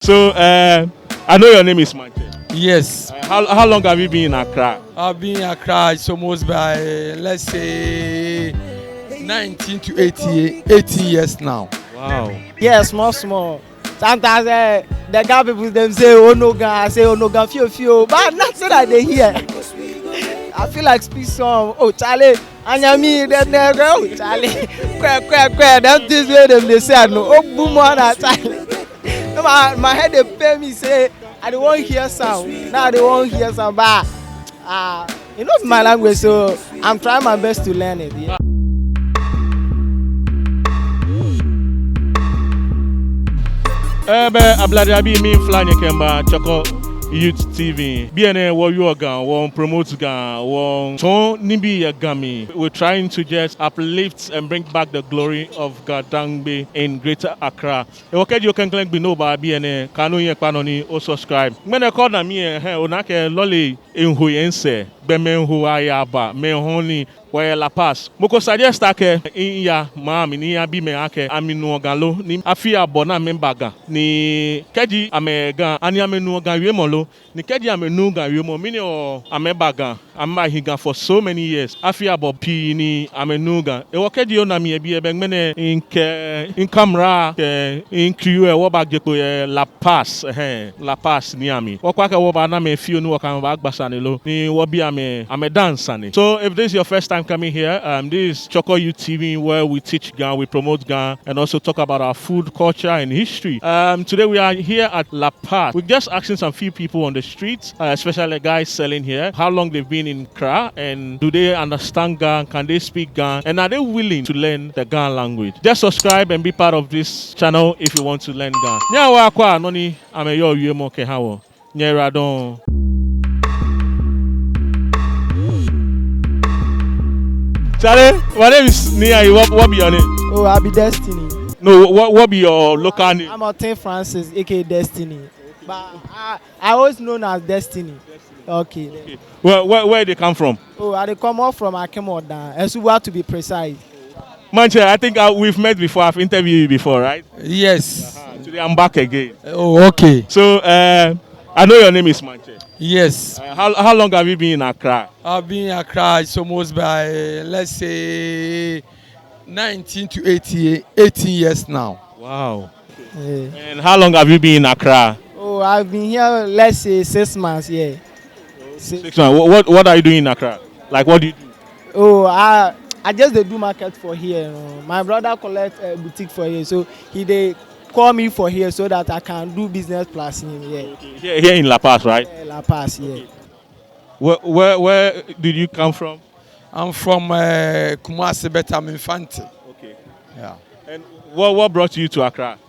So I know your name is Manche. Yes. How long have you been in Accra? I've been in Accra. It's almost by let's say 19 to 18 years now. Wow. Yeah, small. Sometimes the guy people them say oh no guy, I say oh no guy, few, but not say that they hear. I feel like speak some. Oh Charlie, anyami them oh Charlie, quick. Them things where them they say no. Oh boom on that Charlie. My head they pay me say I don't want hear sound. Now they won't hear sound, but you know my language, so I'm trying my best to learn it. Yeah. Abladiabi mi flanye kemba Chorkor Youth TV. BNN wo you gan, wo promote gan, wo ton nibi yagami. We're trying to just uplift and bring back the glory of Gadangme in Greater Accra. E wo keji o kan klen bi no ba BNN kanu yen pano ni o subscribe. Mene call na mi onake lole enho yense. Bemenho ayaba menhoni where La Paz. Moko suggest ake inya maami ni abi me ake aminu ogalo ni afia bona membaga ni keji amega ani amenu ogan wiemolo ni keji amenu ogan wiemo mini o amebaga amma higa for so many years afia bo pi ni amenu ogan e wo keji ona mi ebi ebe ngmene in camera ke in crew e wo ba gepo La Paz La Paz ni ami wo kwa ke wo ba na me fio ni wo kan ba agbasa ni lo ni wo bi I'm a dancer. So if this is your first time coming here, this is Chorkor Youth TV where we teach Gan, we promote Gan, and also talk about our food, culture, and history. Today we are here at La Paz. We're just asking some few people on the streets, especially guys selling here, how long they've been in Accra, and do they understand Gan, can they speak Gan, and are they willing to learn the Gan language? Just subscribe and be part of this channel if you want to learn Gan. Nyawa kwa noni ameyo yuemo kehawo. Nyeradon. Charlie, my name is Niiayiphotography. What be your name? Oh, I'll be Destiny. No, what be your local name? I'm Otin Francis, aka Destiny. Okay. But I always known as Destiny. Okay. Where they come from? Oh, they come off from Akemodan. Esuwa to be precise. Manche, I think we've met before. I've interviewed you before, right? Yes. Today I'm back again. Oh, okay. So I know your name is Manche. Yes. How long have you been in Accra? I've been in Accra. It's almost by let's say 19 to 18 years now. Wow. Yeah. And how long have you been in Accra? Oh, I've been here, let's say 6 months, yeah. 6 months. What are you doing in Accra? Like, what do you do? Oh, I just do market for here. You know. My brother collect a boutique for here, so they call me for here so that I can do business plus him. Yeah. Okay. Here in La Paz, right? Yeah, La Paz, yeah. Okay. Where did you come from? I'm from Kumasi, but I'm Infante. Okay. Yeah. And what brought you to Accra?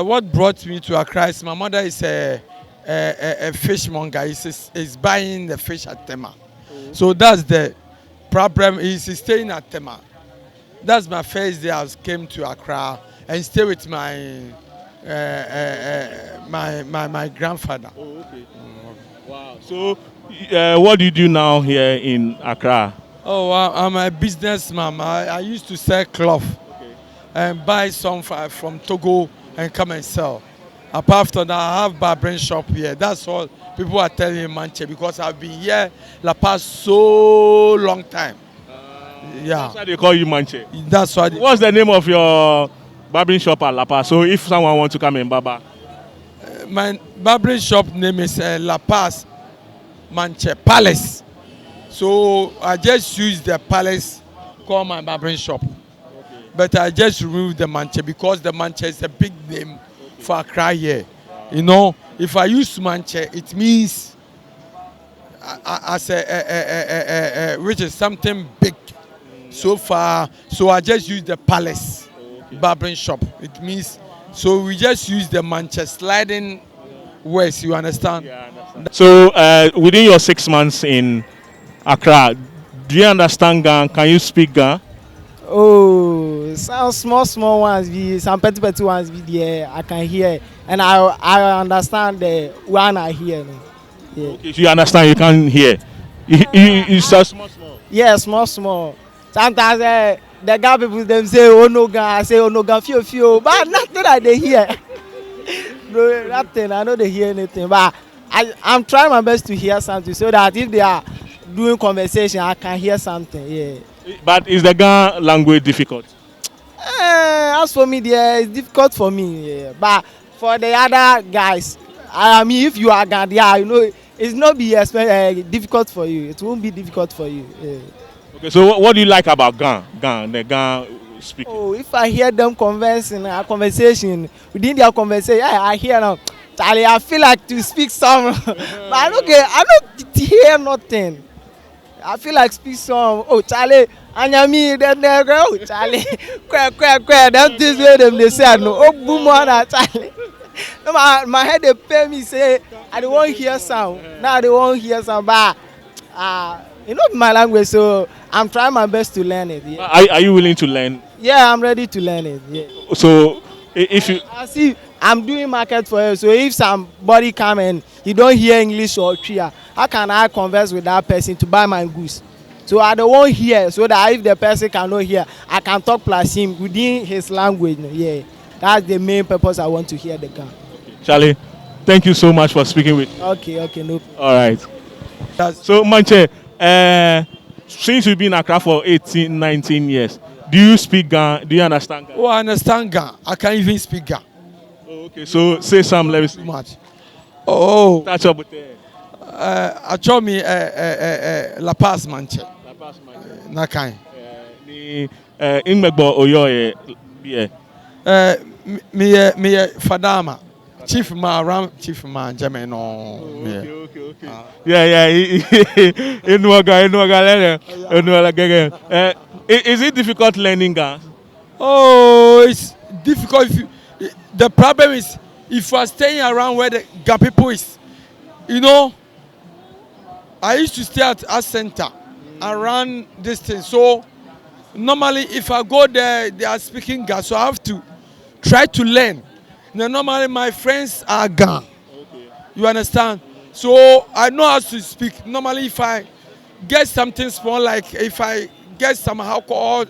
What brought me to Accra is my mother is a fishmonger. He's buying the fish at Tema. Mm-hmm. So that's the problem. He's staying at Tema. That's my first day I came to Accra and stay with my my grandfather. Oh, okay. Wow. So what do you do now here in Accra? Oh, I'm a businessman. I used to sell cloth, okay, and buy some from Togo and come and sell. Apart from that, I have barbering shop here. That's all people are telling me Manche because I've been here La Paz so long time. Yeah. That's why they call you Manche. That's why. What's the name of your barbering shop at La Paz? So if someone wants to come and barber. My barbering shop name is La Paz Manche Palace. So I just use the palace call my barbering shop. Okay. But I just remove the Manche because the Manche is a big name, okay, for Accra here. Wow. You know, if I use Manche, it means as which is something big. So far, so I just use the palace, okay, barbering shop. It means, so we just use the Manche sliding words, you understand? Yeah, I understand. So within your 6 months in Accra, do you understand Gan? Can you speak Gan? Oh, some small ones, some petty ones, yeah, I can hear, and I understand the one I hear. Yeah. Okay, so you understand, you can hear. You so small. Yeah, small. Sometimes the guy people them say oh no guy, I say oh no guy, few, but nothing that they hear. No, nothing. I know they hear anything, but I'm trying my best to hear something so that if they are doing conversation, I can hear something. Yeah. But is the Ga language difficult? As for me, yeah, it's difficult for me. Yeah. But for the other guys, I mean, if you are Ghanaian, you know, it's not be difficult for you. It won't be difficult for you. Yeah. Okay, so what do you like about the Ga speaking? Oh, if I hear them conversing, conversation within their conversation, yeah, I hear now. Charlie, I feel like to speak some, but I don't get, I don't hear nothing. I feel like speak some. Oh, Charlie, anyami, then they go, oh, Charlie, them things where them they say no. Oh, boom, Charlie. No, my head they pay me say I don't want hear sound. Now they won't hear sound, but you know my language, so I'm trying my best to learn it. Yeah, Are you willing to learn? yeah, I'm ready to learn it. Yeah. So if you I see, I'm doing market for you. So if somebody come and he don't hear English or Tria, how can I converse with that person to buy my goods? So I don't want hear, so that if the person cannot hear, I can talk plus him within his language. Yeah, that's the main purpose I want to hear the guy. Charlie, thank you so much for speaking with me. Okay, no. All right. So Manche, since you've been in Accra for 18, 19 years, do you speak Ga? Do you understand Ga? Oh, I understand Ga. I can't even speak Ga. Oh, okay, so say some. Let me see. Too much. Oh, Touch up with the I told me La Paz manche. La Paz, man. Na kind. Ni Ingmegbo Oyo yeah. Me Fadama. Chief ma around Chief ma Jame no. Okay. Yeah. Is it difficult learning Ga? Oh, it's difficult. The problem is if you are staying around where the Ga people is, you know. I used to stay at a center around this thing. So normally if I go there, they are speaking Ga, so I have to try to learn. Now, normally my friends are Ga. Okay. You understand? So I know how to speak. Normally if I get something small, like if I get some alcohol,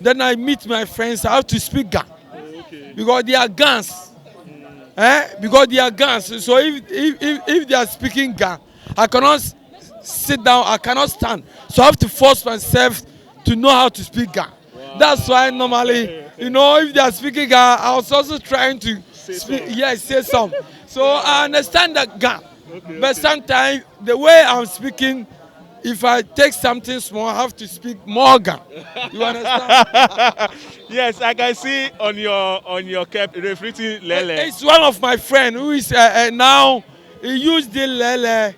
then I meet my friends, I have to speak Ga. Okay. Because they are Gans. Because they are Gans. So if they are speaking Ga, I cannot sit down, I cannot stand. So I have to force myself to know how to speak Ga. Wow. That's why normally, you know, if they are speaking Ga, I was also trying to say some. So I understand that Ga. But sometimes the way I'm speaking, if I take something small, I have to speak more Ga. You understand? Yes, I can see on your cap referring Lele. It's one of my friends who is now he used the Lele.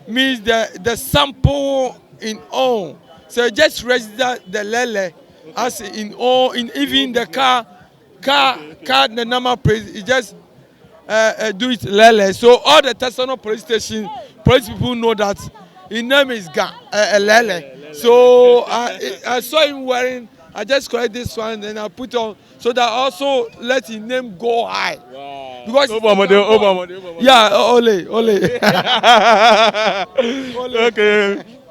Means the sample in all. So just register the lele as in all, in even the car the number plate, you just do it lele. So all the Tesano police station, police people know that his name is Lele. So I saw him wearing, I just collect this one and I put on so that also let his name go high. Wow. Because Obama. yeah, ole.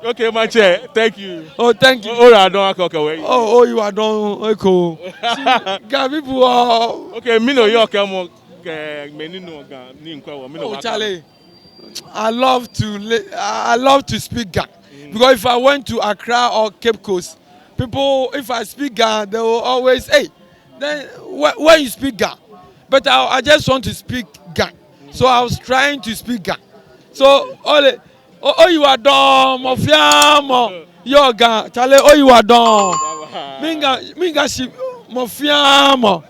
Okay, my chair. Thank you. Oh, thank you. Oh, I don't okay. Oh, you are done. Cool. Got people are. Okay, me no York. Me no Oh, Charlie. I love to speak Ga. Because if I went to Accra or Cape Coast, people, if I speak Ga, they will always, hey, then when you speak Ga. But I just want to speak Ga. So I was trying to speak Ga. So, oh, you are dumb, Mofiamo, yoga, Charlie, oh, you are dumb. Minga, she, Mofiamo,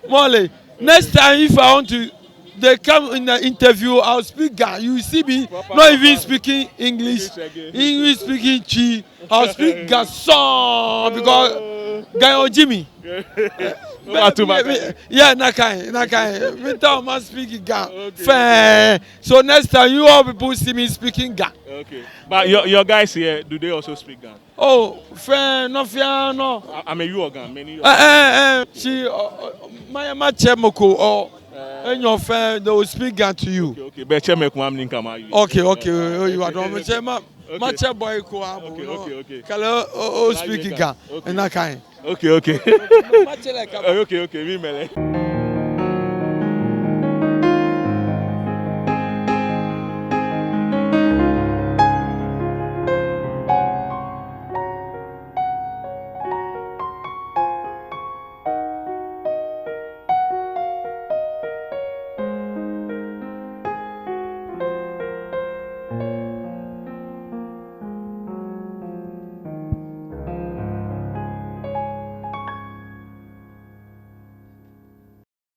Molly. Next time, if I want to, they come in the interview, I'll speak Ga. You see me, not even speaking English speaking Chi. I'll speak Ga song because Ga Jimmy. Yeah, Nakai. Winter must speak Ga. Fair. So next time you all people see me speaking Ga. Okay. But your guys here, do they also speak Ga? Oh, fair, no fear, no. I mean you Ga, many. She, my chemoko or and your friend they will speak Ga to you. Okay. But chemeko am ninkama. Okay. Oh, you are done. Much boy ko okay. Kalo speak Ga. And that kind. Okay. Okay. Okay, me mele.